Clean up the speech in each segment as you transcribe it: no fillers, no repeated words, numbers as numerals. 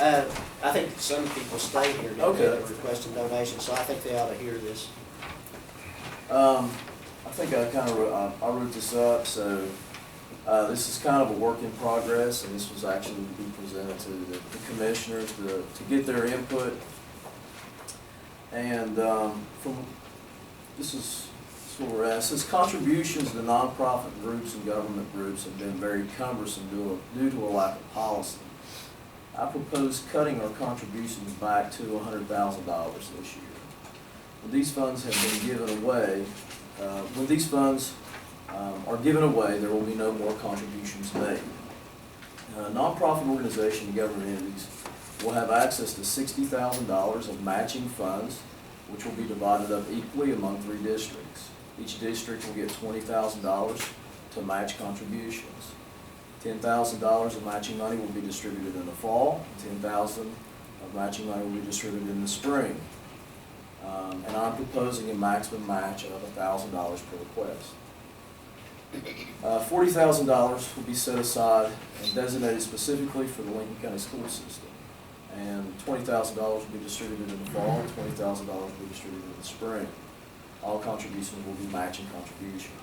I think some people stay here today Okay. requesting donations, so I think they ought to hear this. I think I kind of, I wrote this up, so, this is kind of a work in progress, and this was actually to be presented to the commissioners to get their input. And, this is where we're at. It says contributions to nonprofit groups and government groups have been very cumbersome due to a lack of policy. I propose cutting our contributions back to $100,000 this year. When these funds have been given away, when these funds are given away, there will be no more contributions made. Nonprofit organizations and government entities will have access to $60,000 of matching funds, which will be divided up equally among 3 districts. Each district will get $20,000 to match contributions. $10,000 of matching money will be distributed in the fall, and $10,000 of matching money will be distributed in the spring. And I'm proposing a maximum match of $1,000 per request. $40,000 will be set aside and designated specifically for the Lincoln County school system. And $20,000 will be distributed in the fall, and $20,000 will be distributed in the spring. All contributions will be matching contributions.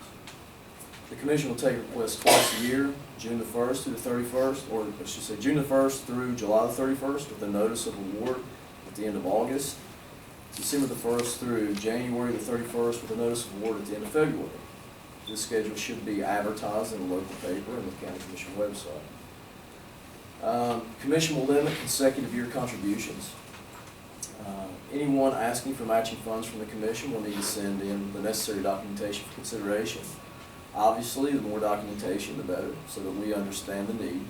The commission will take requests twice a year, June the 1st through the 31st, or I should say June the 1st through July the 31st, with a notice of award at the end of August. December the 1st through January the 31st, with a notice of award at the end of February. This schedule should be advertised in the local paper and the county commission website. Commission will limit consecutive year contributions. Anyone asking for matching funds from the commission will need to send in the necessary documentation for consideration. Obviously, the more documentation, the better, so that we understand the need.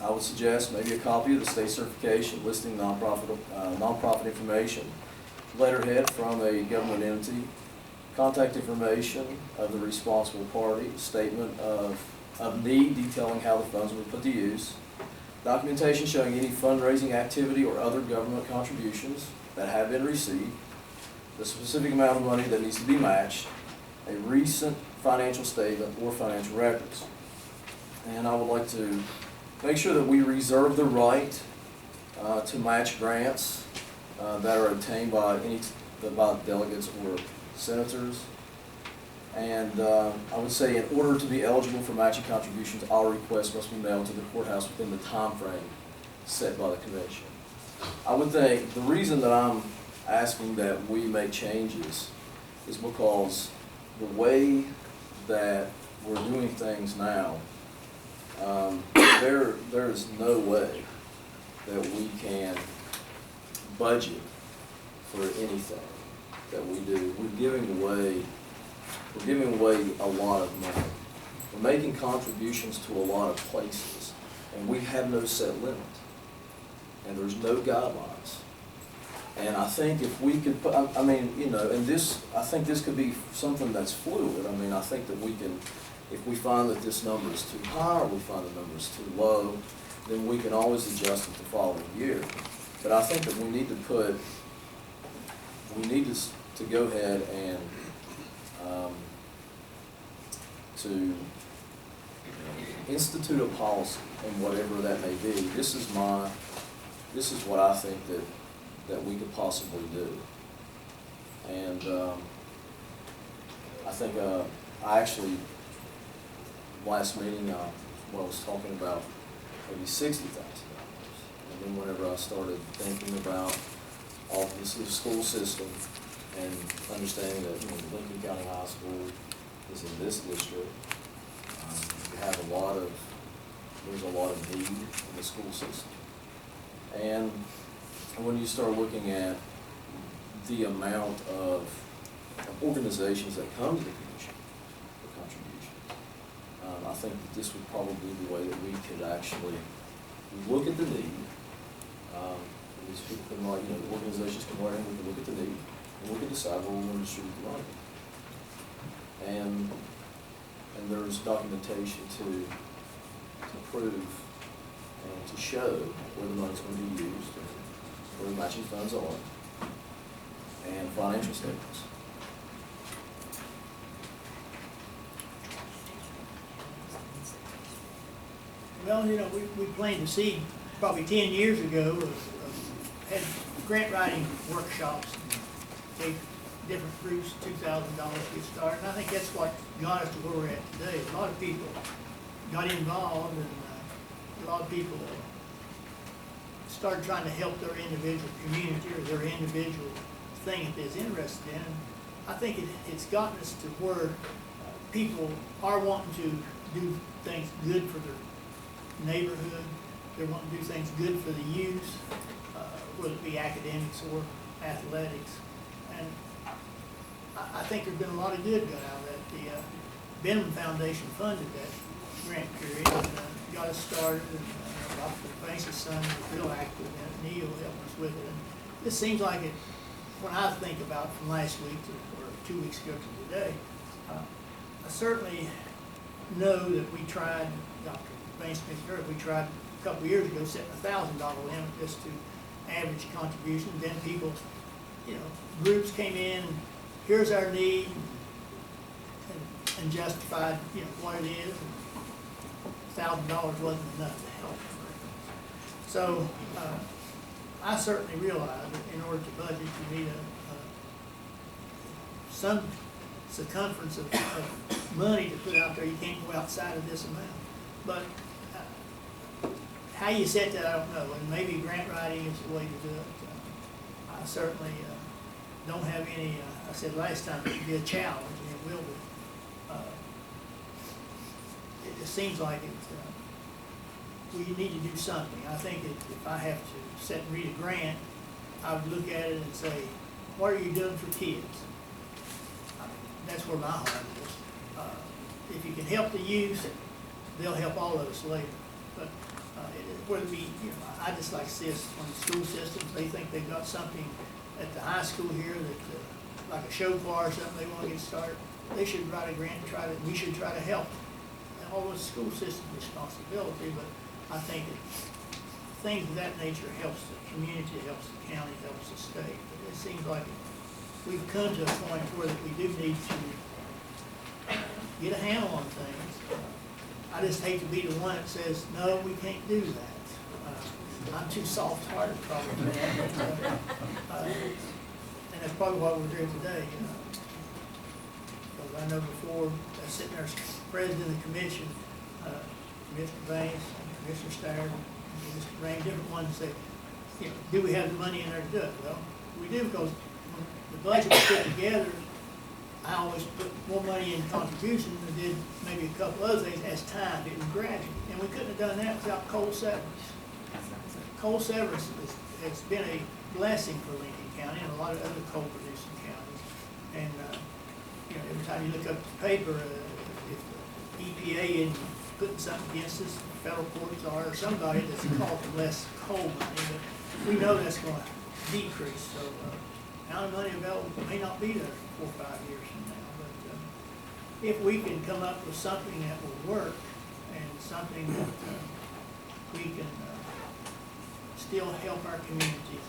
I would suggest maybe a copy of the state certification listing nonprofit information, letterhead from a government entity, contact information of the responsible party, statement of need detailing how the funds will be put to use, documentation showing any fundraising activity or other government contributions that have been received, the specific amount of money that needs to be matched, a recent financial statement or financial records. And I would like to make sure that we reserve the right to match grants that are obtained by by delegates or senators. And I would say in order to be eligible for matching contributions, all requests must be mailed to the courthouse within the time frame set by the commission. I would think the reason that I'm asking that we make changes is because the way that we're doing things now, there is no way that we can budget for anything that we do. We're giving away a lot of money. We're making contributions to a lot of places, and we have no set limit, and there's no guidelines. And I think if we could put, I mean, you know, and this, I think this could be something that's fluid. I mean, I think that we can, if we find that this number is too high or we find the number is too low, then we can always adjust it the following year. But I think that we need to go ahead and to institute a policy, and whatever that may be. This is what I think that we could possibly do. And I think I actually, last meeting, I was talking about maybe $60,000. And then whenever I started thinking about all this new school system and understanding that, you know, Lincoln County High School is in this district, you have there's a lot of need in the school system. And when you start looking at the amount of organizations that come to the commission for contributions, I think that this would probably be the way that we could actually look at the need. These people can, like, you know, the organizations can learn, we can look at the need, and we can decide where we want to distribute the money. And there's documentation to prove and to show where the money's going to be used, and where the matching funds are, and financial statements. Well, you know, we plant the seed probably 10 years ago, had grant writing workshops, gave different groups $2,000 to get started, and I think that's what got us to where we're at today. A lot of people got involved, and a lot of people started trying to help their individual community or their individual thing that they're interested in. And I think it's gotten us to where people are wanting to do things good for their neighborhood. They're wanting to do things good for the youth, whether it be academics or athletics. And I think there's been a lot of good got out of that. The Benham Foundation funded that grant period and got us started. And Dr. Banks' son was real active in it. Neil helped us with it. And this seems like it, when I think about from last week or 2 weeks ago to today, I certainly know that we tried, Dr. Banks mentioned earlier, we tried a couple of years ago setting a $1,000 limit just to average contributions. Then people, groups came in, and here's our need, and justified, what it is. $1,000 wasn't enough to help. So I certainly realize that in order to budget, you need some circumference of money to put out there. You can't go outside of this amount. But how you set that, I don't know. And maybe grant writing is the way to do it. I certainly don't have any, I said last time, it would be a challenge, and it will be. It just seems like we need to do something. I think if I have to sit and read a grant, I would look at it and say, what are you doing for kids? That's where my heart is. If you can help the youth, they'll help all of us later. But whether it be, I just like to see us on the school systems. They think they've got something at the high school here that, like a show choir or something, they want to get started. They should write a grant and we should try to help. And all those school system responsibility, but I think things of that nature helps the community, helps the county, helps the state. But it seems like we've come to a point where that we do need to get a handle on things. I just hate to be the one that says, no, we can't do that. I'm too soft-hearted probably for that. And that's probably why we're here today. Because I know before, sitting there as president of the commission, Mr. Banks, Mr. Starr, Mr. Rain, different ones say, do we have the money in there to do it? Well, we do, because when the budget was put together, I always put more money in contributions than did maybe a couple other things as time. It was gradual. And we couldn't have done that without coal severance. Coal severance has been a blessing for Lincoln County and a lot of other coal producing counties. And every time you look up the paper, if the EPA is putting something against us, federal courts are, or somebody that's costing less coal money, but we know that's going to decrease. So the amount of money available may not be there 4 or 5 years from now. But if we can come up with something that will work and something that we can still help our communities.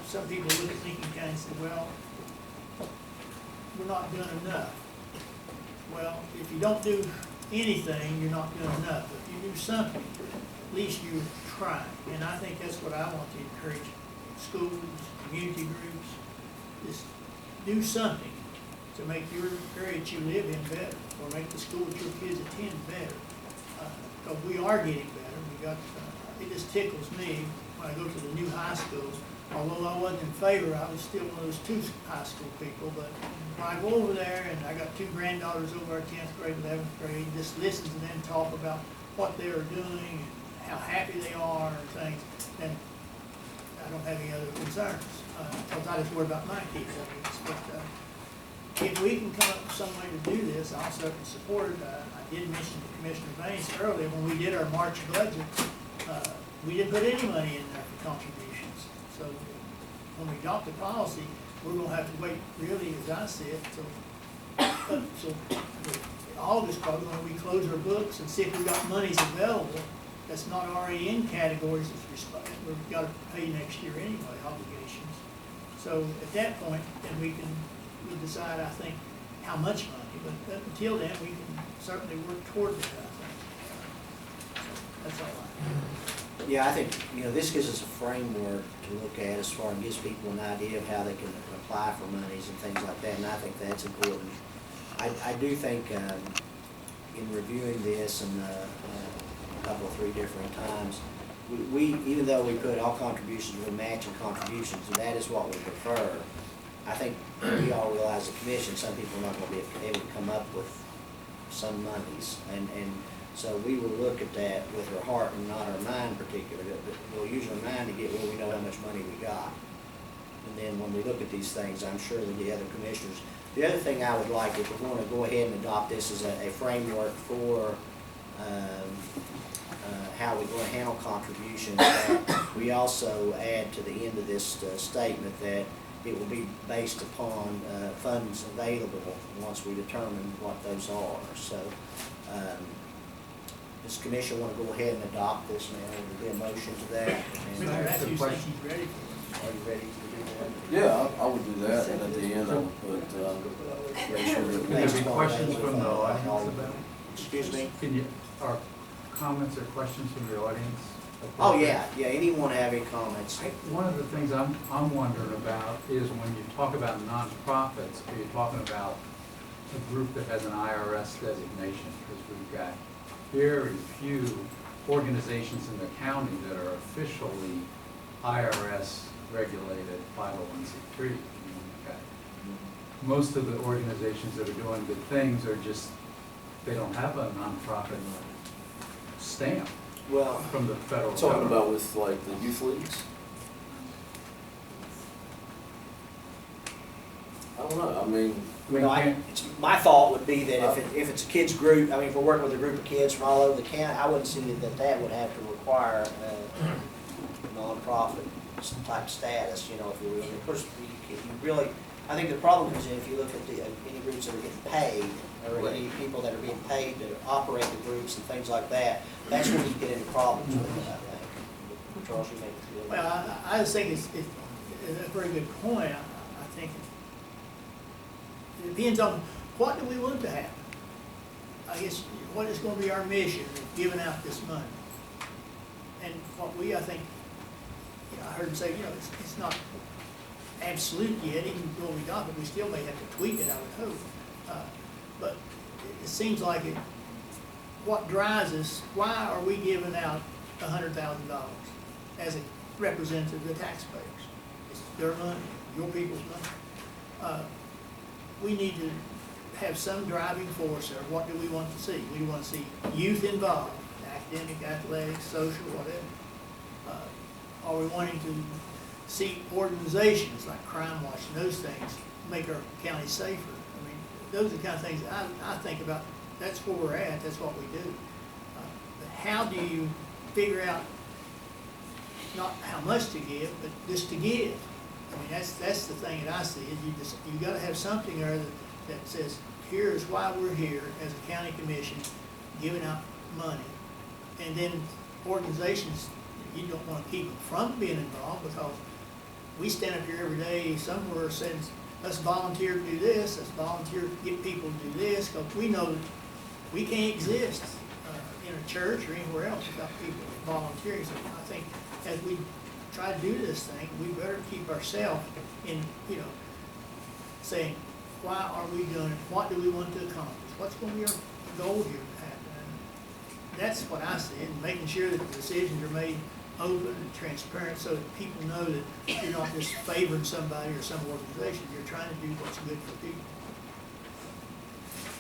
Some people look at Lincoln County and say, well, we're not doing enough. Well, if you don't do anything, you're not doing enough. If you do something, at least you're trying. And I think that's what I want to encourage schools, community groups, is do something to make your area that you live in better, or make the school that your kids attend better. Because we are getting better. It just tickles me when I go to the new high schools. Although I wasn't in favor, I was still one of those 2 high school people. But when I go over there, and I got 2 granddaughters over our 10th grade, 11th grade, just listen to them talk about what they are doing and how happy they are and things, and I don't have any other concerns. Because I just worry about my kids. But if we can come up with some way to do this, I'll certainly support it. I did mention to Commissioner Banks earlier, when we did our March budget, we didn't put any money in there for contributions. So when we adopt the policy, we're going to have to wait, really, as I said, till August, probably, when we close our books and see if we've got monies available that's not already in categories that we've got to pay next year anyway, obligations. So at that point, then we'll decide, I think, how much money. But until then, we can certainly work toward that, I think. So that's all I have. Yeah, I think, this gives us a framework to look at as far as gives people an idea of how they can apply for monies and things like that, and I think that's important. I do think, in reviewing this and, a couple, 3 different times, we, even though we put all contributions with matching contributions, and that is what we prefer, I think we all realize the commission, some people are not gonna be able to come up with some monies, and so we will look at that with our heart and not our mind particularly, but we'll use our mind to get where we know how much money we got. And then when we look at these things, I'm sure that the other commissioners, the other thing I would like, if we're going to go ahead and adopt this as a framework for how we're going to handle contributions, we also add to the end of this statement that it will be based upon funds available once we determine what those are. So, does the commission want to go ahead and adopt this now? Will there be a motion to that? And Mr. Matthews thinks he's ready for it. are you ready to do that? Yeah, I would do that, and at the end, I would put, make sure that Can there Based be upon questions that, from the all- audience about it? Excuse me? Can you, or comments or questions from the audience? Oh, yeah, anyone have any comments? One of the things I'm wondering about is when you talk about nonprofits, are you talking about a group that has an IRS designation? Because we've got very few organizations in the county that are officially IRS regulated 501c3. We've got most of the organizations that are doing good things are just, they don't have a nonprofit stamp Well, from the federal talking government. about with like the youth leagues. I don't know, I mean, my thought would be that if it's a kids group, I mean, if we're working with a group of kids from all over the county, I wouldn't see that would have to require a nonprofit type status, if you will. Of course, you really, I think the problem comes in if you look at any groups that are getting paid, or any people that are being paid to operate the groups and things like that, that's when you get into problems with it, I think. Charles, you make the Well, I just think it's a very good point. I think it depends on what do we want to happen. I guess what is going to be our mission of giving out this money. And what I think, I heard him say, it's not absolute yet, even what we got, but we still may have to tweak it, I would hope. But it seems like what drives us, why are we giving out $100,000 as a representative of the taxpayers? It's their money, your people's money. We need to have some driving force there. What do we want to see? We want to see youth involved, academic, athletics, social, whatever. Are we wanting to see organizations like Crime Watch and those things make our county safer? I mean, those are the kind of things I think about. That's where we're at. That's what we do. But how do you figure out not how much to give, but just to give? I mean, that's the thing that I see. Is you got to have something there that says, here's why we're here as a county commission giving out money, and then organizations, you don't want to keep them from being involved, because we stand up here every day somewhere saying, let's volunteer to do this, let's volunteer to get people to do this, because we know that we can't exist in a church or anywhere else without people volunteering. So I think as we try to do this thing, we better keep ourselves in, saying, why are we doing it? What do we want to accomplish? What's going to be our goal here to happen? And that's what I see, and making sure that the decisions are made open and transparent so that people know that you're not just favoring somebody or some organization. You're trying to do what's good for people.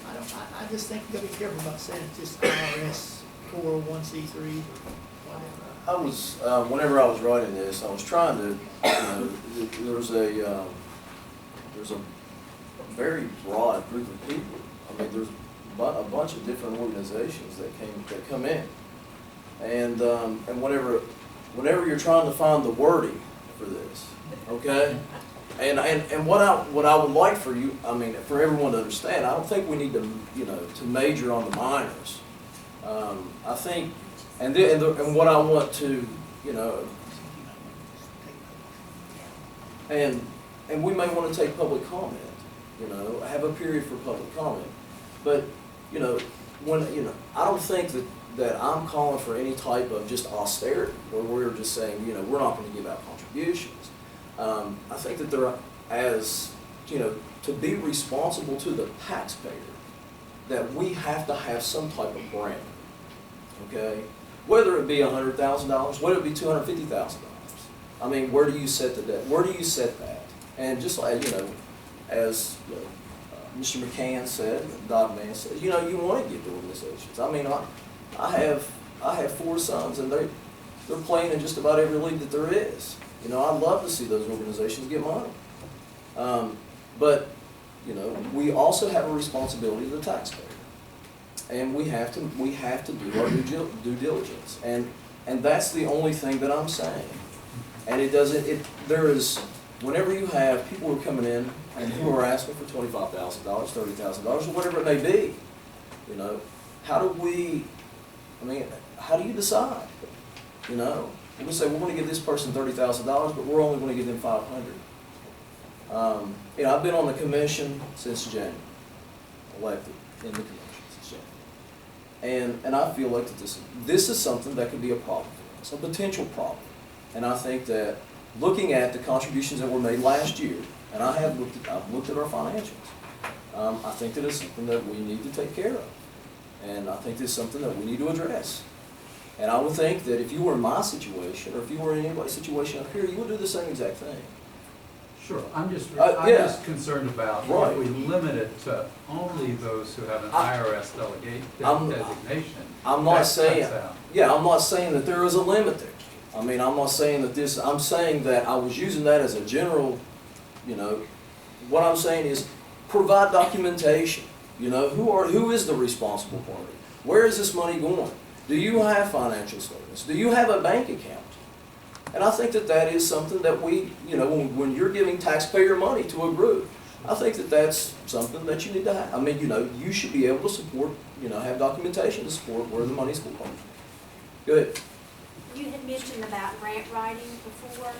I just think you got to be careful about saying it's just IRS 401c3 or whatever. I was, whenever I was writing this, I was trying to, there's a very broad group of people. I mean, there's a bunch of different organizations that come in. And whenever you're trying to find the wording for this, okay? And what I would like for you, I mean, for everyone to understand, I don't think we need to, to major on the minors. I think, and what I want to, and we may want to take public comment, have a period for public comment. But, when, I don't think that I'm calling for any type of just austerity, where we're just saying, you know, we're not gonna give out contributions. I think that there, as, you know, to be responsible to the taxpayer, that we have to have some type of brand, okay? Whether it be $100,000, whether it be $250,000. I mean, where do you set the debt? Where do you set that? And just like, you know, as you know, Mr. McCann said, Dog Man said, you know, you want to get the organizations. I mean, I have 4 sons, and they're playing in just about every league that there is. You know, I'd love to see those organizations get money. But, you know, we also have a responsibility to the taxpayer. And we have to do our due diligence. And that's the only thing that I'm saying. And whenever you have people who are coming in and who are asking for $25,000, $30,000, or whatever it may be, you know, how do you decide? You know, we say we're going to give this person $30,000, but we're only going to give them $500. You know, I've been on the commission since January, elected in the commission since January, and I feel like that this is something that could be a problem for us, a potential problem. And I think that looking at the contributions that were made last year, and I've looked at our financials, I think that it's something that we need to take care of, and I think it's something that we need to address. And I would think that if you were in my situation, or if you were in anybody's situation up here, you would do the same exact thing. Sure, I'm just yeah. concerned about Right. if we limit it to only those who have an IRS designation. I'm not that saying, cuts out. yeah, I'm not saying that there is a limit there. I mean, I'm not saying that I'm saying that I was using that as a general, you know, what I'm saying is provide documentation. You know, who is the responsible party? Where is this money going? Do you have financial statements? Do you have a bank account? And I think that is something that we, you know, when you're giving taxpayer money to a group, I think that that's something that you need to have. I mean, you know, you should be able to support, you know, have documentation to support where the money's going. Go ahead. You had mentioned about grant writing before.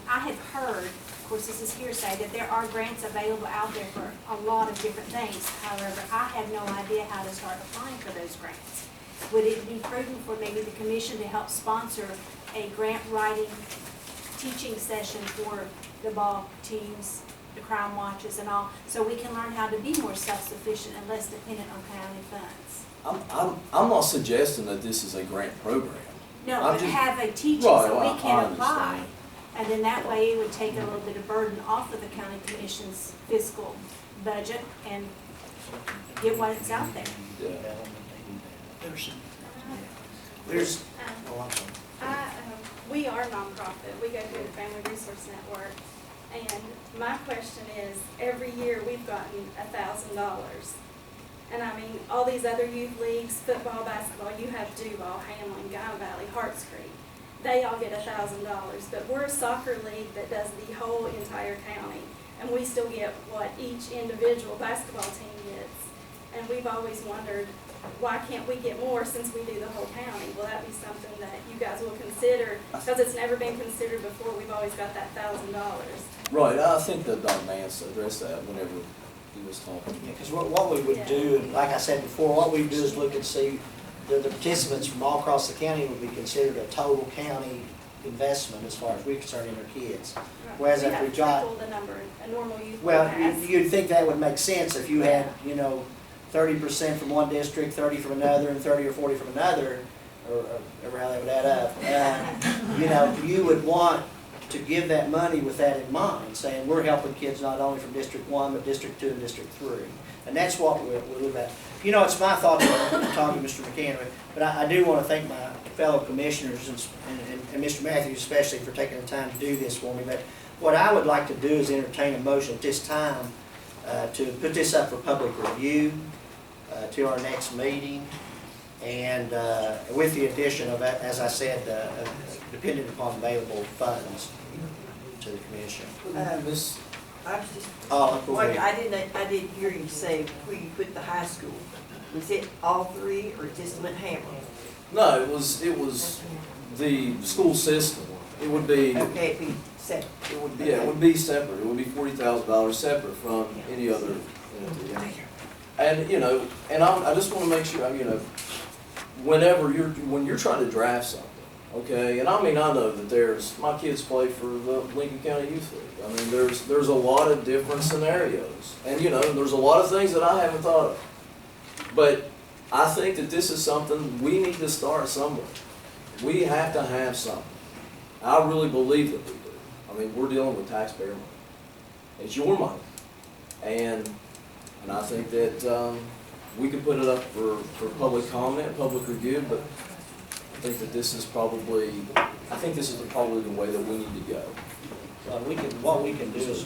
I have heard, of course this is hearsay, that there are grants available out there for a lot of different things. However, I have no idea how to start applying for those grants. Would it be prudent for maybe the commission to help sponsor a grant writing teaching session for the ball teams, the crime watches and all, so we can learn how to be more self-sufficient and less dependent on county funds? I'm not suggesting that this is a grant program. No, I'm but just- have a teaching Right, so well, we can I apply. understand. And then that way it would take a little bit of burden off of the county commission's fiscal budget and get what it's out there. Yeah. There's, Um, oh, I'm sorry. We are nonprofit. We go through the Family Resource Network. And my question is, every year we've gotten $1,000. And I mean, all these other youth leagues, football, basketball, you have Duval, Hamlin, Guy Valley, Harts Creek. They all get $1,000. But we're a soccer league that does the whole entire county. And we still get what each individual basketball team gets. And we've always wondered, why can't we get more since we do the whole county? Will that be something that you guys will consider? Because it's never been considered before. We've always got that $1,000. Right, I think that Don Mance addressed that whenever he was talking. Because what we would do, and like I said before, what we do is look and see, the participants from all across the county would be considered a total county investment as far as we're concerned in our kids. Whereas if we got, triple the number a normal youth well, has. you'd think that would make sense if you had, you know, 30% from one district, 30 from another, and 30 or 40 from another, or ever how that would add up. You know, you would want to give that money with that in mind, saying we're helping kids not only from District 1, but District 2 and District 3. And that's what we'll look at. You know, it's my thought, I'm talking to Mr. McCann, but I do want to thank my fellow commissioners and Mr. Matthews especially for taking the time to do this for me. But what I would like to do is entertain a motion at this time to put this up for public review to our next meeting, and with the addition of, as I said, dependent upon available funds to the commission. Miss, I was just, Oh, go wait, ahead. I didn't hear you say where you put the high school. Was it all three or just Hamlin? no, it was the school system. It would be, Okay, it'd be separate. it would be separate. It would be $40,000 separate from any other entity. And, you know, and I just want to make sure, you know, when you're trying to draft something, okay, and I mean, I know that my kids play for the Lincoln County Youth League. I mean, there's a lot of different scenarios, and there's a lot of things that I haven't thought of. But I think that this is something we need to start somewhere. We have to have something. I really believe that we do. I mean, we're dealing with taxpayer money. It's your money, and I think that we can put it up for public comment, public review, but I think that this is probably the way that we need to go. What we can do is,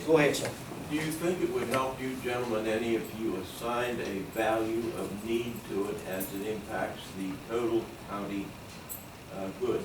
go ahead, sir. Do you think it would help you gentlemen any if you assigned a value of need to it as it impacts the total county good?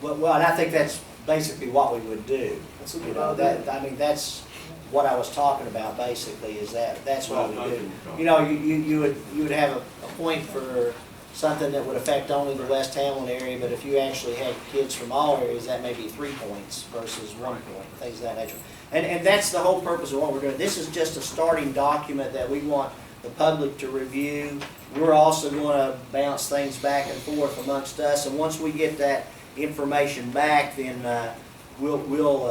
Well, and I think that's basically what we would do. That's a You good know, idea. that's what I was talking about basically, is that's what we Well, do. okay. You know, you would have a point for something that would affect only the West Hamlin area, but if you actually had kids from all areas, that may be 3 points versus 1 point, things of that nature. And that's the whole purpose of what we're doing. This is just a starting document that we want the public to review. We're also going to bounce things back and forth amongst us, and once we get that information back, then we'll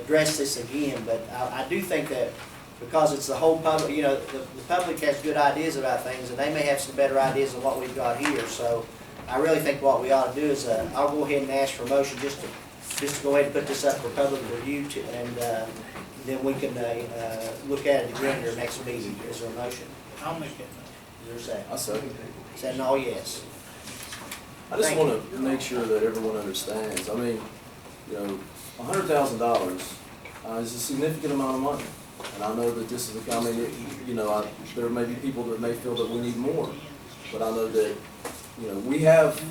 address this again. But I do think that because it's the whole public, the public has good ideas about things, and they may have some better ideas than what we've got here. So I really think what we ought to do is, I'll go ahead and ask for a motion just to go ahead and put this up for public review, and then we can look at it again at our next meeting. Is there a motion? I'll make that motion. Is there a second? I second. Is that an all yes? I just Thank want to make sure that everyone understands. I mean, $100,000 is a significant amount of money. And I know that this is a comment, there may be people that may feel that we need more. But I know that, we have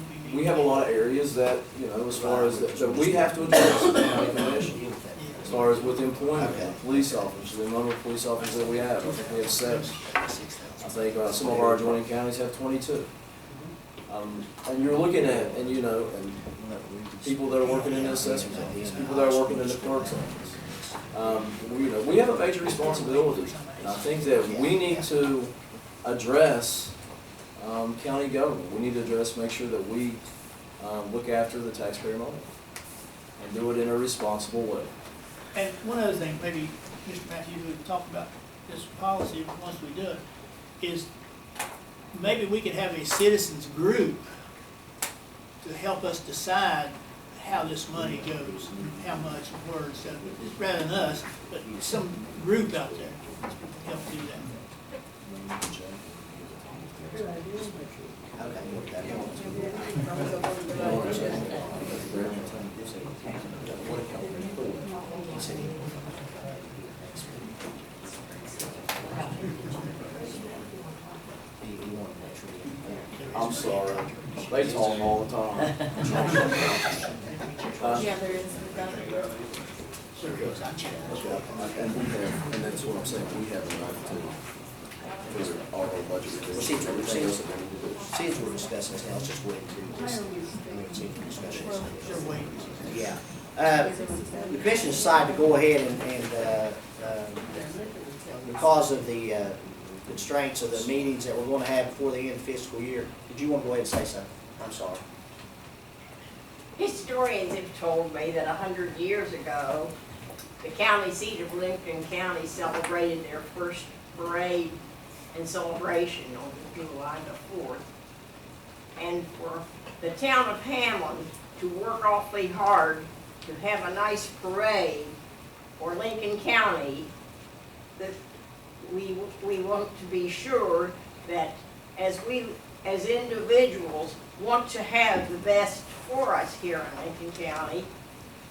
a lot of areas that, as far as, that we have to address in the county commission. As far as with employment, police officers, the number of police officers that we have, I think we have 7. I think some of our adjoining counties have 22. And you're looking at, and people that are working in the assessor's office, people that are working in the clerk's office. We have a major responsibility, and I think that we need to address county government. We need to make sure that we look after the taxpayer money and do it in a responsible way. And one other thing, maybe, Mr. Matthews, we talk about this policy once we do it, is maybe we could have a citizens group to help us decide how this money goes, and how much and where and stuff, rather than us, but some group out there to help do that. I'm sorry, they talk all the time. Yeah, there is. And that's what I'm saying, we have enough to, for our budget. Since we're discussing this now, let's just wait until see if we're discussing this. They're waiting. Yeah. The commission decided to go ahead and because of the constraints of the meetings that we're going to have before the end of the fiscal year, did you want to go ahead and say something? I'm sorry. Historians have told me that 100 years ago, the county seat of Lincoln County celebrated their first parade and celebration on July the 4th. And for the town of Hamlin to work awfully hard to have a nice parade for Lincoln County, that we want to be sure that as individuals want to have the best for us here in Lincoln County,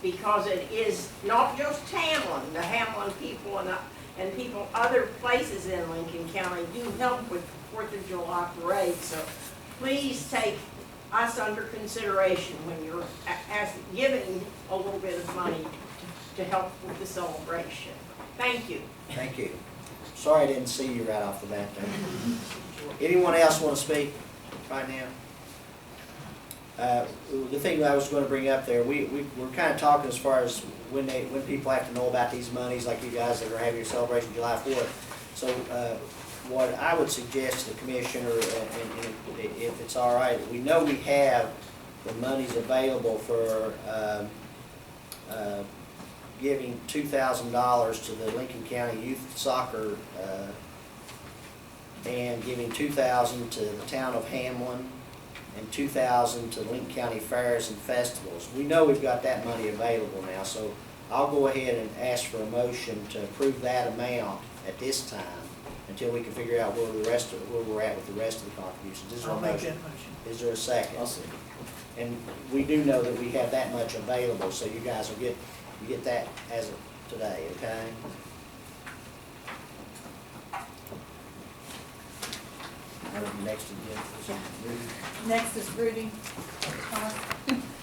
because it is not just Hamlin, the Hamlin people and people other places in Lincoln County do help with the 4th of July parade. So please take us under consideration when you're giving a little bit of money to help with the celebration. Thank you. Thank you. Sorry I didn't see you right off the bat there. Anyone else want to speak right now? The thing I was going to bring up there, we're kind of talking as far as when people have to know about these monies, like you guys that are having your celebration July 4th. So what I would suggest to the commissioner, and if it's all right, we know we have the monies available for giving $2,000 to the Lincoln County Youth Soccer and giving $2,000 to the town of Hamlin and $2,000 to Lincoln County Fairs and Festivals. We know we've got that money available now, so I'll go ahead and ask for a motion to approve that amount at this time until we can figure out where we're at with the rest of the contributions. Is there a I'll make motion? that motion. Is there a second? I'll see. And we do know that we have that much available, so you guys will you get that as of today, okay? Next again. Next is Rudy.